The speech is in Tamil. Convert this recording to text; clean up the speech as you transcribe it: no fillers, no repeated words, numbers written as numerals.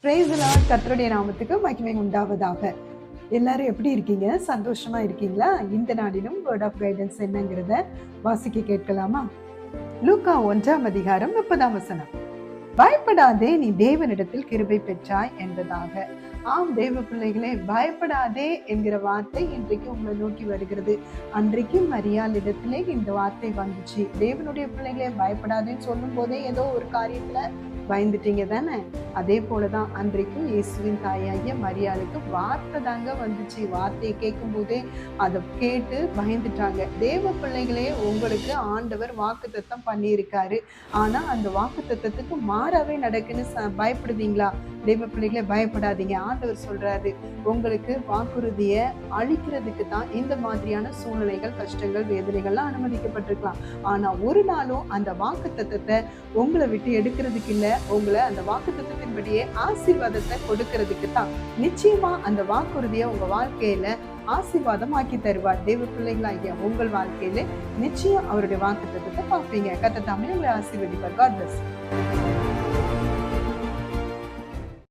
Praise the Lord. கர்த்தருடைய நாமத்துக்கு மகிமை உண்டாவதாக. எல்லாரும் எப்படி இருக்கீங்க? சந்தோஷமா இருக்கீங்களா? இந்த நாளிலும் வேர்ட் ஆஃப் கைடன்ஸ் என்னங்கிறத வாசிக்க கேட்கலாமா? லூக்கா 1:30 பயப்படாதே, நீ தேவனிடத்தில் கிருபை பெற்றாய் என்பதாக. ஆம் தேவ பிள்ளைகளே, பயப்படாதே என்கிற வார்த்தை இன்றைக்கு உங்களை நோக்கி வருகிறது. அன்றைக்கு மரியாள் இடத்திலே இந்த வார்த்தை வந்துச்சு. தேவனுடைய பிள்ளைகளே, பயப்படாதேன்னு சொல்லும் போதே ஏதோ ஒரு காரியத்துல பயந்துட்டீங்க தானே? அதே போலதான் அன்றைக்கும் இயேசுவின் தாயாகிய மரியாளுக்கு வார்த்தை தாங்க வந்துச்சு. வார்த்தையை கேட்கும் போதே அதை கேட்டு பயந்துட்டாங்க. தேவ பிள்ளைகளே, உங்களுக்கு ஆண்டவர் வாக்குத்தத்தம் பண்ணியிருக்காரு. ஆனா அந்த வாக்குத்தத்தத்துக்கு மாறாவே நடக்குன்னு பயப்படுவீங்களா? தேவ பிள்ளைகளே, பயப்படாதீங்க. ஆண்டவர் சொல்றாரு, உங்களுக்கு வாக்குறுதிய அழிக்கிறதுக்கு தான் இந்த மாதிரியான சூழ்நிலைகள், கஷ்டங்கள், வேதனைகள்லாம் அனுமதிக்கப்பட்டிருக்கலாம். ஆனா ஒரு நாளும் அந்த வாக்குத்தத்தத்தை உங்களை விட்டு எடுக்கிறதுக்கு இல்ல, உங்களை அந்த வாக்குத்தத்தத்தின்படியே ஆசீர்வாதத்தை கொடுக்கிறதுக்கு தான். நிச்சயமா அந்த வாக்குறுதியை உங்க வாழ்க்கையில ஆசீர்வாதம் ஆக்கி தருவார். தேவ பிள்ளைகளாகிய உங்கள் வாழ்க்கையில நிச்சயம் அவருடைய வாக்குத்தத்தத்தை பார்ப்பீங்க. கர்த்தர் தாமே உங்களை ஆசீர்வதிப்பார். God bless you.